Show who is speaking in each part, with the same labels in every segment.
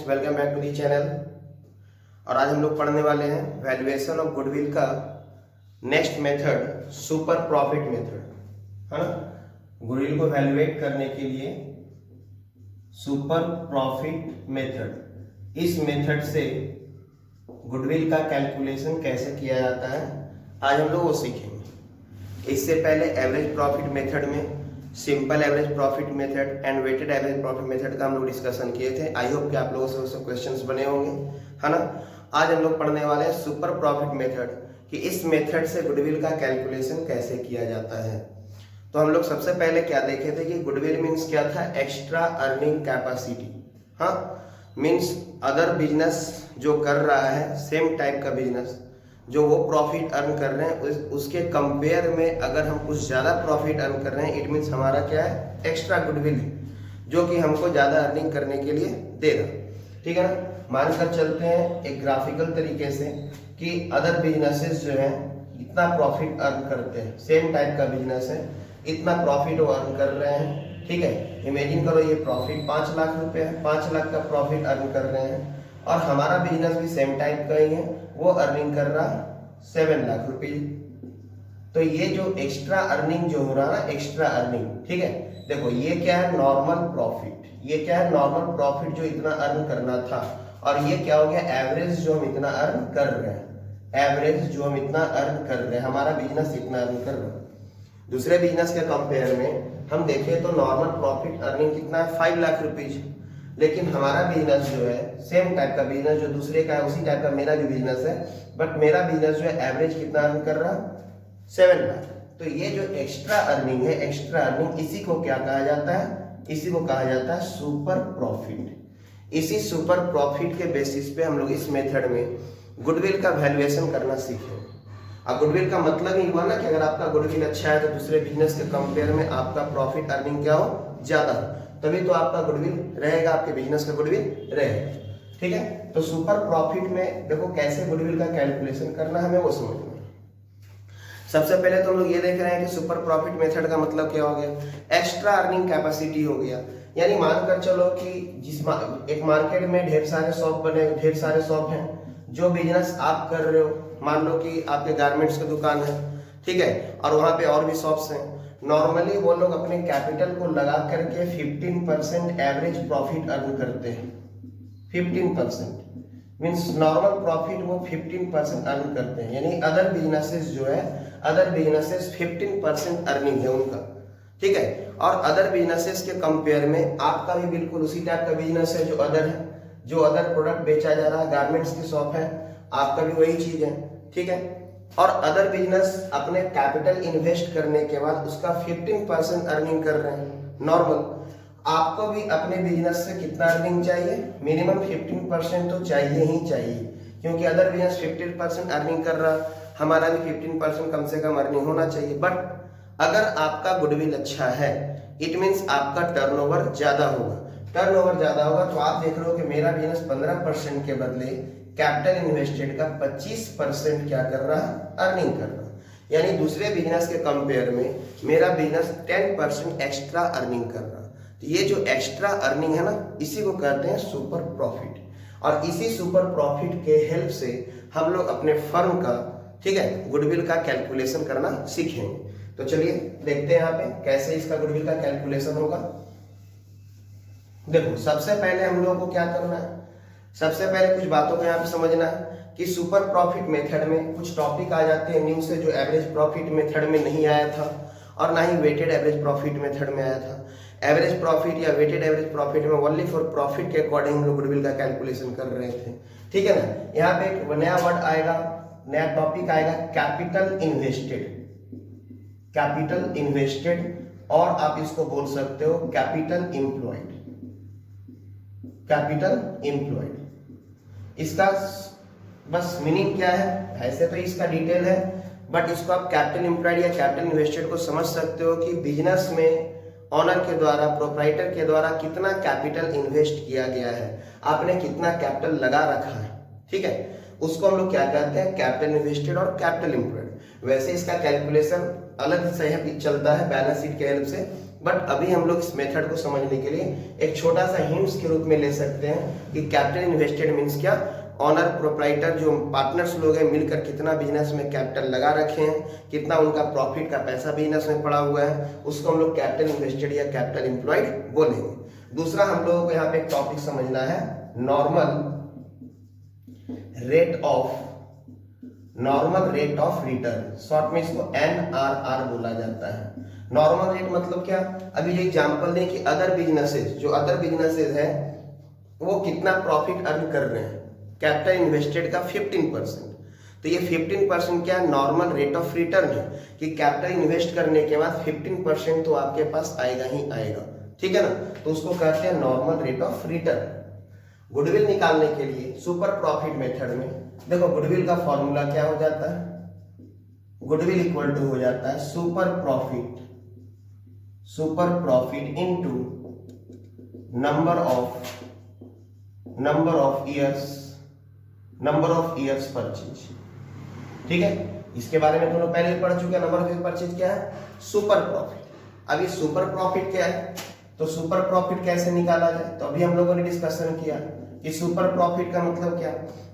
Speaker 1: Welcome back to the channel. और आज हम लोग पढ़ने वाले हैं वैल्यूएशन ऑफ गुडविल का next method super profit method, है ना। गुडविल को वैल्यूएट करने के लिए सुपर प्रॉफिट मेथड, इस मेथड से गुडविल का कैलकुलेशन कैसे किया जाता है आज हम लोग वो सीखेंगे। इससे पहले एवरेज प्रॉफिट मेथड में simple average profit method and weighted average profit method का हम लोग डिस्कशन किए थे। आई होप कि आप लोगों से उससे क्वेश्चंस बने होंगे, है ना। आज हम लोग पढ़ने वाले हैं सुपर प्रॉफिट मेथड कि इस मेथड से गुडविल का कैलकुलेशन कैसे किया जाता है। तो हम लोग सबसे पहले क्या देखे थे कि गुडविल मीन्स क्या था, एक्स्ट्रा अर्निंग कैपेसिटी। हाँ, मीन्स अदर बिजनेस जो कर रहा है सेम टाइप का बिजनेस जो वो प्रॉफिट अर्न कर रहे हैं उसके कंपेयर में अगर हम कुछ ज़्यादा प्रॉफिट अर्न कर रहे हैं, इट मीन्स हमारा क्या है, एक्स्ट्रा गुडविल जो कि हमको ज़्यादा अर्निंग करने के लिए देगा। ठीक है ना। मानकर चलते हैं एक ग्राफिकल तरीके से कि अदर बिजनेसेस जो है इतना प्रॉफिट अर्न करते हैं, सेम टाइप का बिजनेस है, इतना प्रॉफिट वो अर्न कर रहे हैं। ठीक है, इमेजिन करो ये प्रॉफिट 5 लाख रुपए है, 5 लाख का प्रॉफिट अर्न कर रहे हैं और हमारा बिजनेस भी सेम टाइप का ही है, वो अर्निंग कर रहा 7 लाख रुपए। तो ये जो एक्स्ट्रा अर्निंग जो हो रहा है, एक्स्ट्रा अर्निंग, ठीक है, देखो ये क्या है, नॉर्मल प्रॉफिट। ये क्या है, नॉर्मल प्रॉफिट जो इतना अर्न करना था, और ये क्या हो गया, एवरेज जो हम इतना अर्न कर रहे हैं। एवरेज जो हम इतना अर्न कर रहे हैं, हमारा बिजनेस इतना अर्न कर रहा है। दूसरे बिजनेस के कंपेयर में हम देखें तो नॉर्मल प्रॉफिट अर्निंग कितना है, 5 लाख रुपीज। लेकिन हमारा बिजनेस जो है सेम टाइप का बिजनेस जो दूसरे का है उसी टाइप का मेरा भी बिजनेस है, बट मेरा बिजनेस जो है एवरेज कितना अर्न कर रहा, 7 लाख। तो ये जो एक्स्ट्रा अर्निंग है, एक्स्ट्रा अर्निंग, इसी को क्या कहा जाता है, इसी को कहा जाता है सुपर प्रॉफिट। इसी सुपर प्रॉफिट के बेसिस पे हम लोग इस मेथड में गुडविल का वैल्यूएशन करना सीखेंगे। अब गुडविल का मतलब ही हुआ ना कि अगर आपका गुडविल अच्छा है तो दूसरे बिजनेस के कंपेयर में आपका प्रॉफिट अर्निंग क्या हो, ज्यादा हो, तभी तो आपका गुडविल रहेगा, आपके बिजनेस का गुडविल रहेगा। ठीक है, तो सुपर प्रॉफिट में देखो कैसे गुडविल का कैलकुलेशन करना हमें वो समझना। सबसे पहले तो हम लोग ये देख रहे हैं कि सुपर प्रॉफिट मेथड का मतलब क्या हो गया, एक्स्ट्रा अर्निंग कैपेसिटी हो गया। यानी मानकर चलो कि एक मार्केट में ढेर सारे शॉप बने, ढेर सारे शॉप हैं, जो बिजनेस आप कर रहे हो, मान लो कि आपके गारमेंट्स की दुकान है, ठीक है, और वहां पे और भी शॉप्स हैं। नॉर्मली वो लोग अपने कैपिटल को लगा करके 15% एवरेज प्रॉफिट अर्न करते हैं। 15% मीन्स नॉर्मल प्रॉफिट वो 15% अर्न करते हैं। यानी अदर बिजनेसेस जो है, अदर बिजनेसेस 15% अर्निंग है उनका। ठीक है, और अदर बिजनेसेस के कंपेयर में आपका भी बिल्कुल उसी टाइप का बिजनेस है जो अदर है, जो अदर प्रोडक्ट बेचा जा रहा है, गारमेंट्स की शॉप है, आपका भी वही चीज है। ठीक है, और अदर बिजनेस अपने कैपिटल इन्वेस्ट करने के बाद उसका 15% अर्निंग कर रहे हैं नॉर्मल। आपको भी अपने बिजनेस से कितना अर्निंग चाहिए, मिनिमम 15% तो चाहिए ही चाहिए, क्योंकि अदर बिजनेस 15% अर्निंग कर रहा, हमारा भी 15% कम से कम अर्निंग होना चाहिए। बट अगर आपका गुडविल अच्छा है, इट मीन्स आपका टर्नओवर ज्यादा होगा। टर्नओवर ज्यादा होगा तो आप देख रहे हो कि मेरा बिजनेस 15% के बदले कैपिटल इन्वेस्टेड का 25% क्या कर रहा है, अर्निंग कर रहा है। यानी दूसरे बिजनेस के कंपेयर में मेरा बिजनेस 10% एक्स्ट्रा अर्निंग कर रहा है। तो ये जो एक्स्ट्रा अर्निंग है ना, इसी को कहते हैं सुपर प्रॉफिट। और इसी सुपर प्रॉफिट के हेल्प से हम लोग अपने फर्म का, ठीक है, गुडविल का कैलकुलेशन करना सीखेंगे। तो चलिए देखते हैं यहाँ पे कैसे इसका गुडविल का कैलकुलेशन होगा। देखो सबसे पहले हम लोगों को क्या करना है, सबसे पहले कुछ बातों को यहाँ पे समझना है कि सुपर प्रॉफिट मेथड में कुछ टॉपिक आ जाते हैं न्यू से जो एवरेज प्रॉफिट मेथड में नहीं आया था और ना he waited average profit method में आया था। एवरेज प्रॉफिट या वेटेड एवरेज प्रॉफिट में ओनली फॉर प्रॉफिट के अकॉर्डिंग हम लोग गुडविल का कैलकुलेशन कर रहे थे। ठीक है ना। यहाँ पे एक नया वर्ड आएगा, नया टॉपिक आएगा, कैपिटल इन्वेस्टेड। कैपिटल इन्वेस्टेड, और आप इसको बोल सकते हो कैपिटल एम्प्लॉयड। कैपिटल एम्प्लॉयड, इसका बस मीनिंग क्या है, ऐसे तो इसका डिटेल है, बट इसको आप कैपिटल एम्प्लॉयड या कैपिटल इन्वेस्टेड को समझ सकते हो कि बिजनेस में ऑनर के द्वारा, प्रोप्राइटर के द्वारा कितना कैपिटल इन्वेस्ट किया गया है, आपने कितना कैपिटल लगा रखा है। ठीक है, उसको हम लोग क्या कहते हैं, कैपिटल इन्वेस्टेड और कैपिटल एम्प्लॉयड। वैसे इसका कैलकुलेशन अलग से चलता है बैलेंस शीट के हेल्प से, बट अभी हम लोग इस मेथड को समझने के लिए एक छोटा सा हिंट्स के रूप में ले सकते हैं कि कैपिटल इन्वेस्टेड मीन्स क्या। ऑनर प्रोप्राइटर जो पार्टनर्स लोग हैं मिलकर कितना बिजनेस में कैपिटल लगा रखे हैं, कितना उनका प्रॉफिट का पैसा बिजनेस में पड़ा हुआ है, उसको हम लोग कैपिटल इन्वेस्टेड या कैपिटल एम्प्लॉयड बोलेंगे। दूसरा हम लोगों को यहाँ पे एक टॉपिक समझना है, normal rate of return, short में इसको NRR बोला जाता है। नॉर्मल रेट मतलब क्या, अभी जो एग्जांपल दें कि अदर बिजनेसेस हैं वो कितना प्रॉफिट अर्न कर रहे हैं, कैपिटल इन्वेस्टेड का 15%, तो ये 15% क्या नॉर्मल रेट ऑफ रिटर्न है कि कैपिटल इन्वेस्ट करने के बाद 15% तो आपके पास आएगा ही आएगा, ठीक है ना, तो उसको कहते हैं normal rate of return. Goodwill निकालने के लिए सुपर प्रॉफिट मेथड में देखो गुडविल का फॉर्मूला क्या हो जाता है, गुडविल इक्वल टू हो जाता है super profit into number of years purchase, ठीक है। इसके बारे में तुम लोग पहले ही पढ़ चुके हैं, नंबर ऑफ ईयर्स परचेज क्या है, सुपर प्रॉफिट। अभी सुपर प्रॉफिट क्या है, तो सुपर प्रॉफिट कैसे निकाला जाए, तो अभी हम लोगों ने डिस्कशन किया कि सुपर प्रॉफिट का मतलब क्या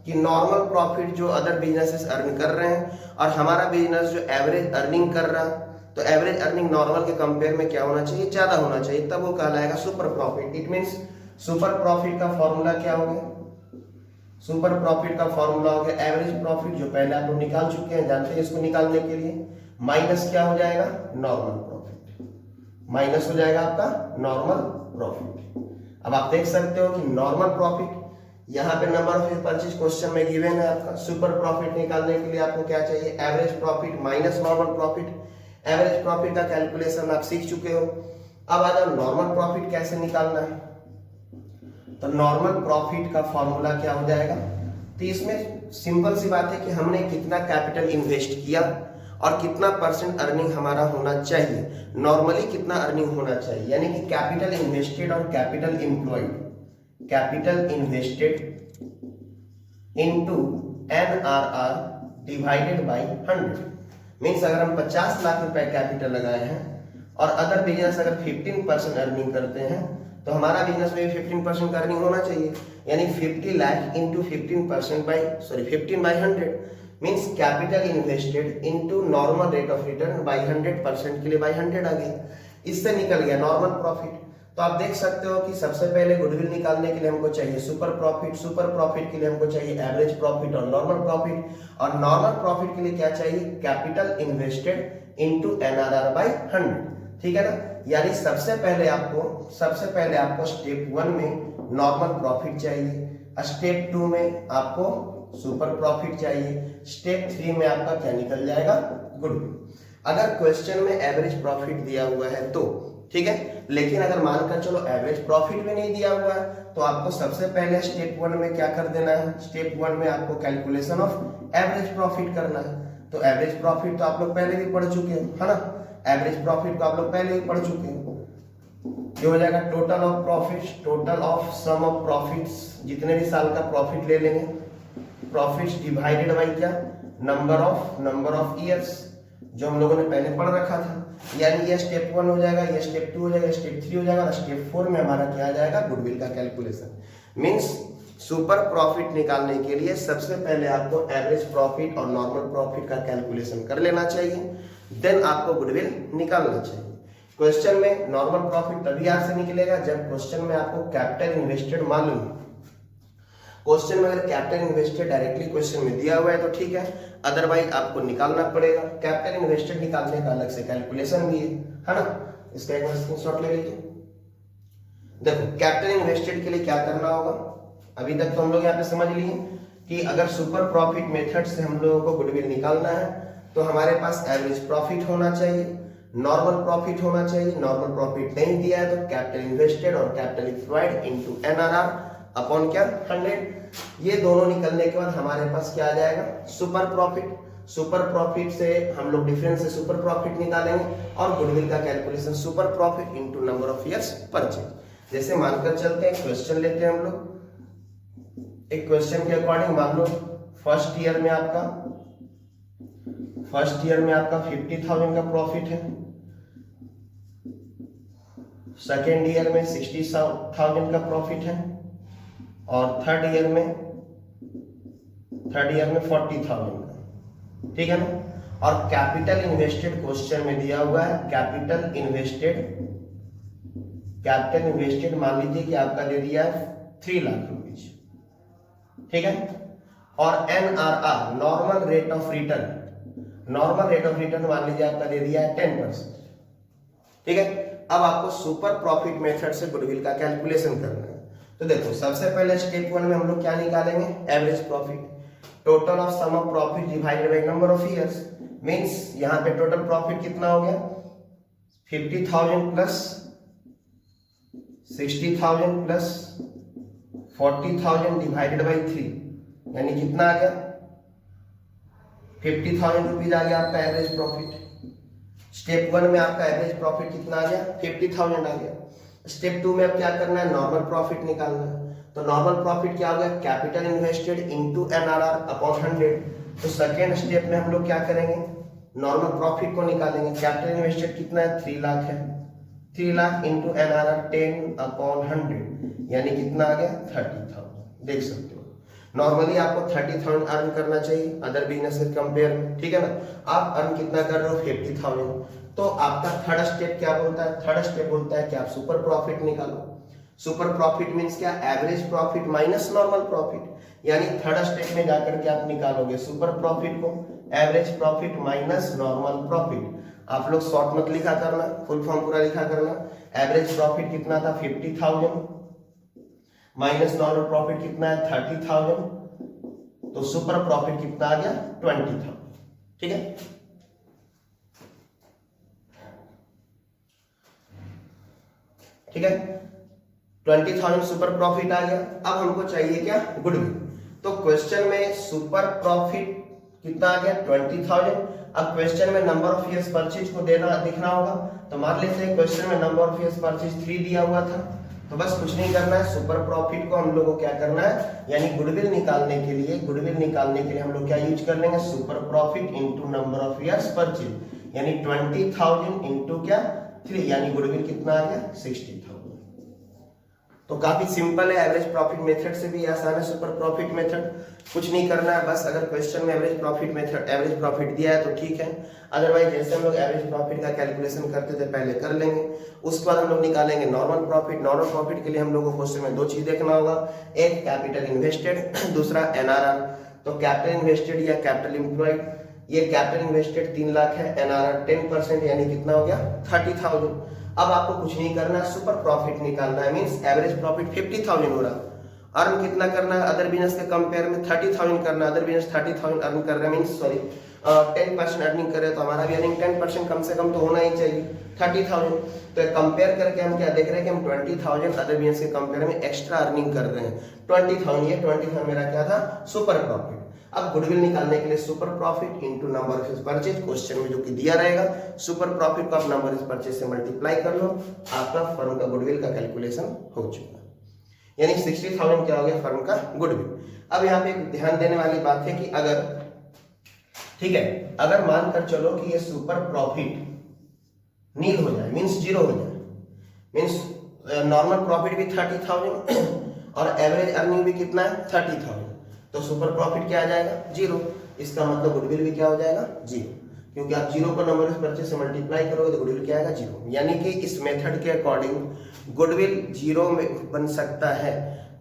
Speaker 1: कि नॉर्मल प्रॉफिट जो अदर बिजनेसेस अर्न कर रहे हैं और हमारा बिजनेस जो एवरेज अर्निंग कर रहा है, तो एवरेज अर्निंग नॉर्मल के कंपेयर में क्या होना चाहिए, ज्यादा होना चाहिए, तब वो कहलाएगा super profit. It means super profit का फॉर्मूला क्या हो गया, सुपर प्रॉफिट का फॉर्मूला हो गया एवरेज प्रॉफिट, जो पहले आप लोग निकाल चुके हैं, जानते हैं इसको निकालने के लिए, माइनस क्या हो जाएगा, नॉर्मल प्रॉफिट, माइनस हो जाएगा आपका नॉर्मल प्रॉफिट। अब आप देख सकते हो कि नॉर्मल प्रॉफिट यहाँ पे नंबर ऑफ परचेज क्वेश्चन में गिवन है आपका, सुपर प्रॉफिट निकालने के लिए आपको क्या चाहिए, average profit minus normal profit. Average profit का कैलकुलेशन आप सीख चुके हो। अब आ जाओ नॉर्मल प्रॉफिट कैसे निकालना है, तो नॉर्मल प्रॉफिट का फॉर्मूला क्या हो जाएगा, तो इसमें सिंपल सी बात है कि हमने कितना कैपिटल इन्वेस्ट किया और कितना परसेंट अर्निंग हमारा होना चाहिए, नॉर्मली कितना अर्निंग होना चाहिए, यानी कि कैपिटल इन्वेस्टेड और capital employed, capital invested into NRR divided by 100। Means अगर हम 50 लाख रुपए कैपिटल लगाए हैं और अदर बिजनेस अगर 15% अर्निंग करते हैं, तो हमारा बिजनेस में भी 15% अर्निंग होना चाहिए, यानी 50 lakh into 15% by 100 means capital invested into normal rate of written by 100% के लिए बाई 100 आ गया, इससे निकल गया नॉर्मल प्रॉफिट। तो आप देख सकते हो कि सबसे पहले गुडविल निकालने के लिए हमको चाहिए सुपर प्रॉफिट के लिए हमको चाहिए एवरेज प्रॉफिट और नॉर्मल प्रॉफिट के लिए क्या चाहिए, capital invested into NRR by 100, ठीक है ना। यानी सबसे पहले आपको स्टेप 1 में नॉर्मल प्रॉफिट चाहिए, स्टेप 2 में आपको सुपर प्रॉफिट चाहिए, स्टेप 3 में आपका क्या निकल जाएगा, गुडविल। अगर क्वेश्चन में एवरेज प्रॉफिट दिया हुआ है तो ठीक है, लेकिन अगर मानकर चलो एवरेज प्रॉफिट भी नहीं दिया हुआ है, तो आपको सबसे पहले स्टेप 1 में क्या कर देना है, स्टेप 1 में आपको कैलकुलेशन ऑफ एवरेज प्रॉफिट करना है। तो एवरेज प्रॉफिट तो आप लोग पहले भी पढ़ चुके हो, है ना, एवरेज प्रॉफिट को आप लोग पहले ही पढ़ चुके हो, ये हो जाएगा total of profits, total of sum of profits, जितने भी साल का प्रॉफिट ले लेंगे, प्रॉफिट्स डिवाइडेड बाय क्या, नंबर ऑफ ईयर्स, जो हम लोगों ने पहले पढ़ रखा था। यानी ये स्टेप 1 हो जाएगा, ये स्टेप 2 हो जाएगा, स्टेप 3 हो जाएगा, स्टेप 4 में हमारा क्या आ जाएगा, गुडविल का कैलकुलेशन। मींस सुपर प्रॉफिट निकालने के लिए सबसे पहले आपको एवरेज प्रॉफिट और नॉर्मल प्रॉफिट का कैलकुलेशन कर लेना चाहिए, देन आपको गुडविल निकालना चाहिए। क्वेश्चन में नॉर्मल प्रॉफिट तभी आपसे निकलेगा जब क्वेश्चन में आपको कैपिटल इन्वेस्टेड मालूम है। क्वेश्चन में अगर कैपिटल इन्वेस्टेड डायरेक्टली क्वेश्चन में दिया हुआ है तो ठीक है, अदरवाइज आपको निकालना पड़ेगा। कैपिटल इन्वेस्टेड निकालने का अलग से कैलकुलेशन भी है ना, इसका एक बार स्क्रीनशॉट ले लीजिए। देखो कैपिटल इन्वेस्टेड के लिए क्या करना होगा, अभी तक तो हम लोग यहाँ पे समझ लिए कि अगर सुपर प्रॉफिट मेथड से हम लोगों को गुडविल निकालना है तो हमारे पास एवरेज प्रॉफिट होना चाहिए, नॉर्मल प्रॉफिट होना चाहिए, नॉर्मल प्रॉफिट नहीं दिया है तो कैपिटल इन्वेस्टेड और capital employed into NRR upon क्या 100। ये दोनों निकलने के बाद हमारे पास क्या आ जाएगा, सुपर प्रॉफिट। सुपर प्रॉफिट से हम लोग डिफरेंस से सुपर प्रॉफिट निकालेंगे और गुडविल का calculation super profit into number of years purchase. जैसे मानकर चलते हैं क्वेश्चन लेते हैं हम लोग, एक क्वेश्चन के अकॉर्डिंग मान लो फर्स्ट ईयर में आपका 50,000 का प्रॉफिट है, सेकेंड ईयर में 60,000 का प्रॉफिट है और थर्ड ईयर में 40,000 का, ठीक है ना। और कैपिटल इन्वेस्टेड क्वेश्चन में दिया हुआ है, कैपिटल इन्वेस्टेड मान लीजिए कि आपका दे दिया है 3 लाख रुपीज, ठीक है। और NRR normal rate of return मान लीजिए आपका दे दिया है 10%, ठीक है। अब आपको सुपर प्रॉफिट मेथड से गुडविल का कैलकुलेशन करना है। तो देखो सबसे पहले स्टेप 1 में हम लोग क्या निकालेंगे, average profit, total of sum of profit divided by number of years. Means यहां पे टोटल प्रॉफिट कितना हो गया, 50,000 प्लस 60,000 प्लस 40,000 डिवाइडेड बाई 3, यानी कितना आ गया, 50,000 रुपीज आ गया आपका एवरेज प्रॉफिट। स्टेप 1 में आपका एवरेज प्रॉफिट कितना आ गया, 50,000 आ गया। स्टेप 2 में अब क्या करना है, नॉर्मल प्रॉफिट निकालना है। तो नॉर्मल प्रॉफिट क्या हो गया, capital invested into NRR upon 100। तो सेकेंड स्टेप में हम लोग क्या करेंगे, नॉर्मल प्रॉफिट को निकालेंगे। कैपिटल इन्वेस्टेड कितना है, 3 लाख है, 3 लाख इंटू NRR 10 अपॉन 100, यानी कितना आ गया, 30,000। देख सकते हो नॉर्मली आपको 30,000 अर्न करना चाहिए अदर बिजनेस के कंपेयर में, ठीक है ना। आप अर्न कितना कर रहे हो, 50,000। तो आपका थर्ड स्टेप क्या बोलता है, थर्ड स्टेप बोलता है कि आप सुपर प्रॉफिट निकालो। सुपर प्रॉफिट मींस क्या, average profit minus normal profit, यानी थर्ड स्टेप में जाकर के आप निकालोगे सुपर प्रॉफिट को, average profit minus normal profit. आप लोग शॉर्ट मत लिखा करना, फुल फॉर्म पूरा लिखा करना। एवरेज प्रॉफिट कितना था, 50,000 माइनस नॉर्मल प्रॉफिट कितना है, 30,000। तो सुपर प्रॉफिट कितना आ गया, 20,000, ठीक है। ठीक है, 20,000 सुपर प्रॉफिट आ गया। अब हमको चाहिए क्या, गुडविल। तो क्वेश्चन में सुपर प्रॉफिट कितना आ गया, 20,000। अब क्वेश्चन में नंबर ऑफ ईयर्स परचेज को दिखना होगा। तो मान लेते हैं क्वेश्चन में नंबर ऑफ ईयर्स परचेज 3 दिया हुआ था। तो बस कुछ नहीं करना है, सुपर प्रॉफिट को हम लोग को क्या करना है, यानी गुडविल निकालने के लिए हम लोग क्या यूज कर लेंगे, super profit into number of years purchase, यानी 20,000 इनटू क्या 3, यानी गुडविल कितना आ गया, 60,000। तो काफी सिंपल है, एवरेज प्रॉफिट मेथड से भी आसान है सुपर प्रॉफिट मेथड। कुछ नहीं करना है, बस अगर क्वेश्चन में एवरेज प्रॉफिट दिया है तो ठीक है, अदरवाइज जैसे हम लोग एवरेज प्रॉफिट का कैलकुलेशन करते थे पहले कर लेंगे। उसके बाद हम लोग निकालेंगे नॉर्मल प्रॉफिट। नॉर्मल प्रॉफिट के लिए हम लोग को क्वेश्चन में 2 चीज देखना होगा, एक कैपिटल इन्वेस्टेड, दूसरा NRR। तो कैपिटल इन्वेस्टेड या कैपिटल एम्प्लॉयड, ये कैपिटल इन्वेस्टेड 3 लाख है, NRR 10%, यानी कितना हो गया, 30,000। अब आपको कुछ नहीं करना है, सुपर प्रॉफिट निकालना है। मींस एवरेज प्रॉफिट 50,000 हो रहा, अर्न कितना करना है, अदर बिजनेस के कंपेयर में 30,000 करना है। अदर बिजनेस 30,000 अर्न कर रहे हैं, मींस 10% अर्निंग कर रहे हैं, तो हमारा भी अर्निंग 10% कम से कम तो होना ही चाहिए, 30,000। तो कंपेयर करके हम क्या देख रहे हैं कि हम 20,000 अदर बिजनेस के कंपेयर में एक्स्ट्रा अर्निंग कर रहे हैं। 20,000, ये 20,000 मेरा क्या था, सुपर प्रॉफिट। अब गुडविल निकालने के लिए super profit into number of purchase, question में जो कि दिया रहेगा, सुपर प्रॉफिट को आप नंबर ऑफ परचेज से मल्टीप्लाई कर लो, आपका फर्म का गुडविल का कैलकुलेशन हो चुका है, यानी 60,000 क्या हो गया, फर्म का गुडविल। अब यहाँ पे एक ध्यान देने वाली बात है कि अगर, ठीक है, अगर मानकर चलो कि ये सुपर प्रॉफिट नील हो जाए, मींस 0 हो जाए, मींस नॉर्मल प्रॉफिट भी 30,000 और एवरेज अर्निंग भी कितना है, 30,000, तो सुपर प्रॉफिट क्या आ जाएगा, 0। इसका मतलब गुडविल भी क्या हो जाएगा, 0, क्योंकि आप 0 को नंबर ऑफ परचेज से मल्टीप्लाई करोगे तो गुडविल क्या आएगा, 0। यानी कि इस मेथड के अकॉर्डिंग गुडविल 0 में बन सकता है,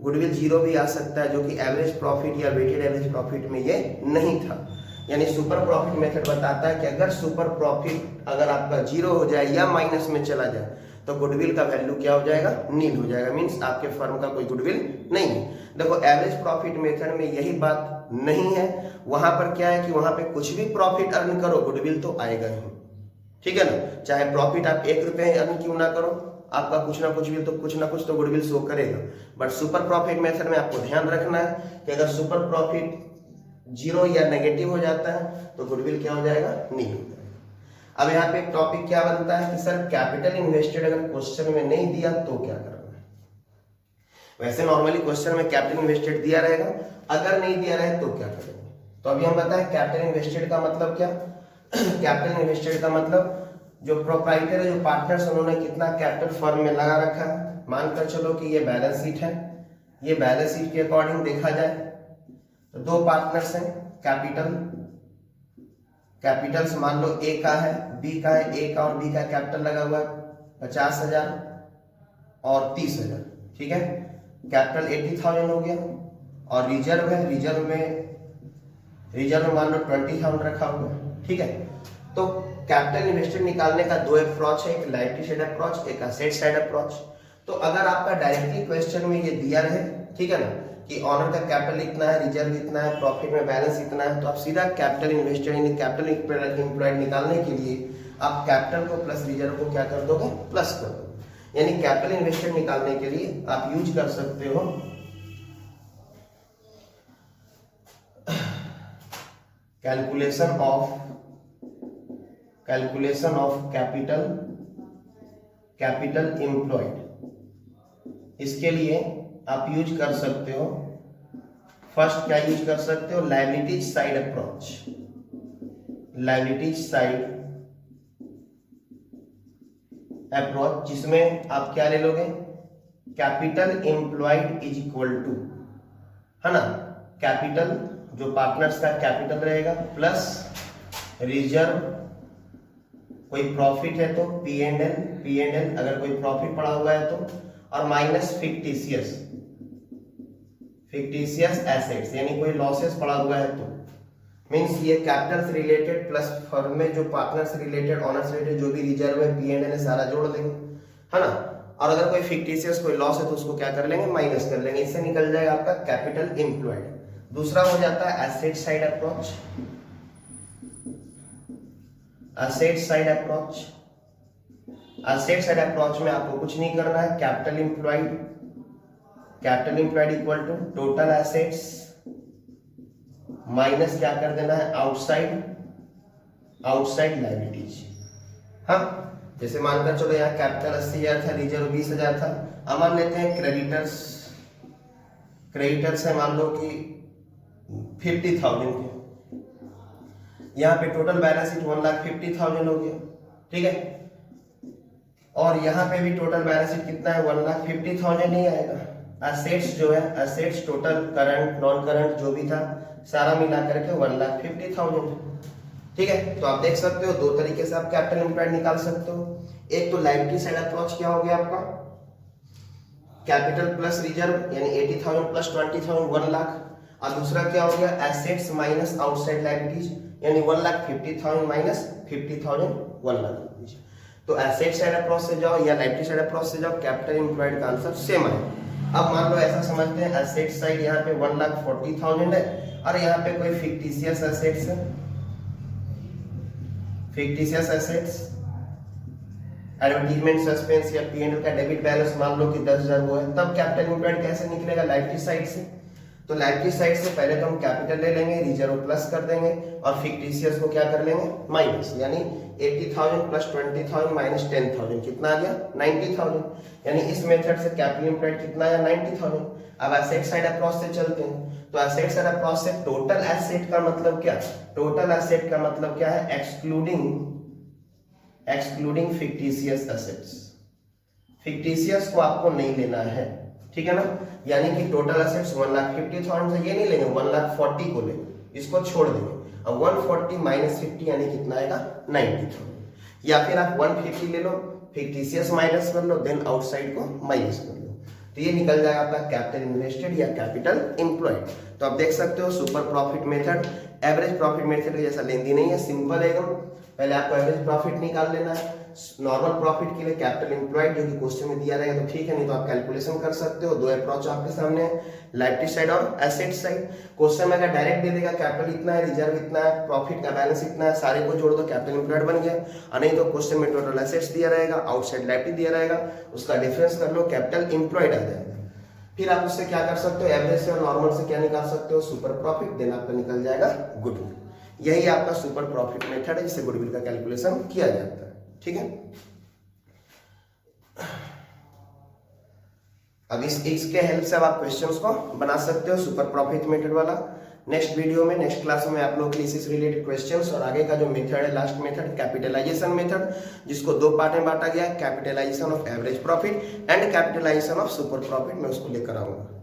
Speaker 1: गुडविल 0 भी आ सकता है, जो कि एवरेज प्रॉफिट या वेटेड एवरेज प्रॉफिट में ये नहीं था। यानी सुपर प्रॉफिट मेथड बताता है कि अगर सुपर प्रॉफिट अगर आपका 0 हो जाए या माइनस में चला जाए तो गुडविल का वैल्यू क्या हो जाएगा, नील हो जाएगा, मींस आपके फर्म का कोई गुडविल नहीं है। देखो एवरेज प्रॉफिट मेथड में यही बात नहीं है, वहां पर क्या है कि वहां पे कुछ भी प्रॉफिट अर्न करो गुडविल तो आएगा ही, ठीक है ना। चाहे प्रॉफिट आप 1 रुपए अर्न क्यों ना करो, आपका कुछ ना कुछ तो गुडविल शो करेगा। बट सुपर प्रॉफिट मेथड में आपको ध्यान रखना है कि अगर सुपर प्रॉफिट 0 या नेगेटिव हो जाता है तो गुडविल क्या हो जाएगा, नील हो जाएगा। अब यहाँ पे एक टॉपिक क्या बनता है कि सर कैपिटल इन्वेस्टेड अगर क्वेश्चन में नहीं दिया तो क्या करना है। वैसे नॉर्मली क्वेश्चन में कैपिटल इन्वेस्टेड दिया रहेगा, अगर नहीं दिया रहे तो क्या करेंगे। तो अभी हम बताएं कैपिटल इन्वेस्टेड का मतलब क्या। कैपिटल इन्वेस्टेड का मतलब जो प्रोप्राइटर है, जो पार्टनर्स, उन्होंने कितना कैपिटल फर्म में लगा रखा है। मानकर चलो कि ये बैलेंस शीट है, ये बैलेंस शीट के अकॉर्डिंग देखा जाए तो दो पार्टनर्स हैं, कैपिटल्स मान लो ए का है, बी का है। ए का और बी का कैपिटल लगा हुआ है 50,000 और 30,000, ठीक है। कैपिटल 80,000 हो गया। और रिजर्व है, रिजर्व में मान लो 20,000 रखा हुआ है, ठीक है। तो कैपिटल इन्वेस्टेड निकालने का दो अप्रोच है, एक लायबिलिटी साइड अप्रोच, एक एसेट साइड अप्रोच। तो अगर आपका डायरेक्टली क्वेश्चन में ये दिया रहे, ठीक है ना, कि ऑनर का कैपिटल इतना है, रिजर्व इतना है, प्रॉफिट में बैलेंस इतना है, तो आप सीधा कैपिटल इन्वेस्टेड यानी कैपिटल एम्प्लॉयड निकालने के लिए आप कैपिटल को प्लस रिजर्व को क्या कर दोगे, प्लस कर दो। यानी कैपिटल इन्वेस्टेड निकालने के लिए आप यूज कर सकते हो कैलकुलेशन ऑफ कैपिटल एम्प्लॉयड। इसके लिए आप यूज कर सकते हो, फर्स्ट क्या यूज कर सकते हो, liability side approach. Liability side approach, जिसमें आप क्या ले लोगे, capital employed is equal to, है ना, कैपिटल जो पार्टनर्स का कैपिटल रहेगा प्लस रिजर्व, कोई प्रॉफिट है तो पी एंड एल अगर कोई प्रॉफिट पड़ा हुआ है तो, और माइनस फिक्टिशियस एसेट्स यानी कोई लॉसेस पड़ा हुआ है तो। मींस ये कैपिटल से रिलेटेड प्लस फर्म में जो पार्टनर से रिलेटेड, ऑनर से रिलेटेड जो भी रिजर्व है, पी एंड एल सारा जोड़ देंगे, है ना। और अगर कोई फिक्टिशियस कोई लॉस है तो उसको क्या कर लेंगे, माइनस कर लेंगे। इससे निकल जाएगा आपका कैपिटल एम्प्लॉयड। दूसरा हो जाता है asset side approach. Asset side approach में आपको कुछ नहीं करना है, capital employed equal to total assets minus क्या कर देना है, आउटसाइड लायबिलिटीज। हाँ, जैसे मानकर चलो यहाँ कैपिटल 80,000 था, रिजर्व 20,000 था। अब मान लेते हैं क्रेडिटर्स है मान लो कि 50,000 के, यहाँ पे टोटल बैलेंस शीट 1,50,000 हो गया, ठीक है। और यहाँ पे भी टोटल बैलेंस शीट कितना है, 1,50,000 नहीं आएगा। एसेट्स जो है, assets total current non current जो भी था सारा मिला करके 1,50,000, ठीक है। तो आप देख सकते हो दो तरीके से आप कैपिटल एम्प्लॉयड निकाल सकते हो। एक तो लायबिलिटी साइड अप्रोच क्या हो गया आपका, कैपिटल प्लस रिजर्व यानी 80,000 प्लस 20,000 1,00,000। और दूसरा क्या हो गया, एसेट्स माइनस आउटसाइड लायबिलिटीज यानी 1,50,000 माइनस 50,000 1,00,000। तो एसेट साइड अप्रोच से जाओ या लायबिलिटी साइड अप्रोच से जाओ, कैपिटल एम्प्लॉयड का आंसर सेम है। अब मान लो ऐसा समझते हैं, एसेट साइड यहाँ पे 1,40,000 है और यहाँ पे कोई फिक्टिशियस एसेट्स है, एडवर्टीजमेंट, सस्पेंस या पी&एल का डेबिट बैलेंस मान लो कि 10,000 वो है, तब कैपिटल एम्प्लॉयड कैसे निकलेगा, लायबिलिटी साइड से। तो लायबिलिटी साइड से पहले तो हम कैपिटल ले लेंगे, रिजर्व प्लस कर देंगे और फिक्टिशियस को क्या कर लेंगे, माइनस। यानी 80,000 प्लस 20,000 माइनस 10,000 कितना आ गया, 90,000। यानी इस मेथड से कैपिटल एम्प्लॉयड कितना आया, 90,000। अब एसेट साइड अप्रोच से चलते हैं। तो एसेट साइड अप्रोच से टोटल एसेट का मतलब क्या, है एक्सक्लूडिंग फिक्टिशियस एसेट्स। फिक्टिशियस को आपको नहीं लेना है, ठीक है ना। यानी कि टोटल एसेट्स 1,50,000 से ये नहीं लेंगे, 1,40,000 को लेंगे, इसको छोड़ देंगे। अब 140 माइनस 50 यानी कितना आएगा, 90,000। या फिर आप 150 ले लो, फिक्टिशियस माइनस कर लो, देन आउटसाइड को माइनस कर लो, तो ये निकल जाएगा आपका कैपिटल इन्वेस्टेड या कैपिटल एम्प्लॉयड। तो आप देख सकते हो super profit method average profit method के जैसा लेंदी नहीं है, सिंपल है एकदम। पहले आपको एवरेज प्रॉफिट निकाल लेना है, नॉर्मल प्रॉफिट के लिए कैपिटल एम्प्लॉयड जो कि क्वेश्चन में दिया रहेगा तो ठीक है, नहीं तो आप कैलकुलेशन कर सकते हो। दो अप्रोच आपके सामने है, लायबिलिटी साइड और एसेट साइड। क्वेश्चन में अगर डायरेक्ट दे देगा कैपिटल इतना है, रिजर्व इतना है, प्रॉफिट का बैलेंस इतना है, सारे को जोड़ दो कैपिटल एम्प्लॉयड बन गया। और नहीं तो क्वेश्चन में टोटल एसेट्स दिया रहेगा, आउटसाइड लायबिलिटी दिया रहेगा, उसका डिफरेंस कर लो, कैपिटल एम्प्लॉयड आ जाएगा। फिर आप उससे क्या कर सकते हो, एवरेज से और नॉर्मल से क्या निकाल सकते हो, सुपर प्रॉफिट, देन आपका निकल जाएगा गुडविल। यही आपका सुपर प्रॉफिट मेथड है जिससे गुडविल का कैलकुलेशन किया जाता है, ठीक है। अब इसके हेल्प से आप क्वेश्चंस को बना सकते हो सुपर प्रॉफिट मेथड वाला। नेक्स्ट वीडियो में, नेक्स्ट क्लास में आप लोग के लिए इससे रिलेटेड क्वेश्चंस और आगे का जो मेथड है, लास्ट मेथड कैपिटलाइजेशन मेथड, जिसको 2 पार्ट में बांटा गया है, capitalization of average profit and capitalization of super profit, मैं उसको लेकर आऊंगा।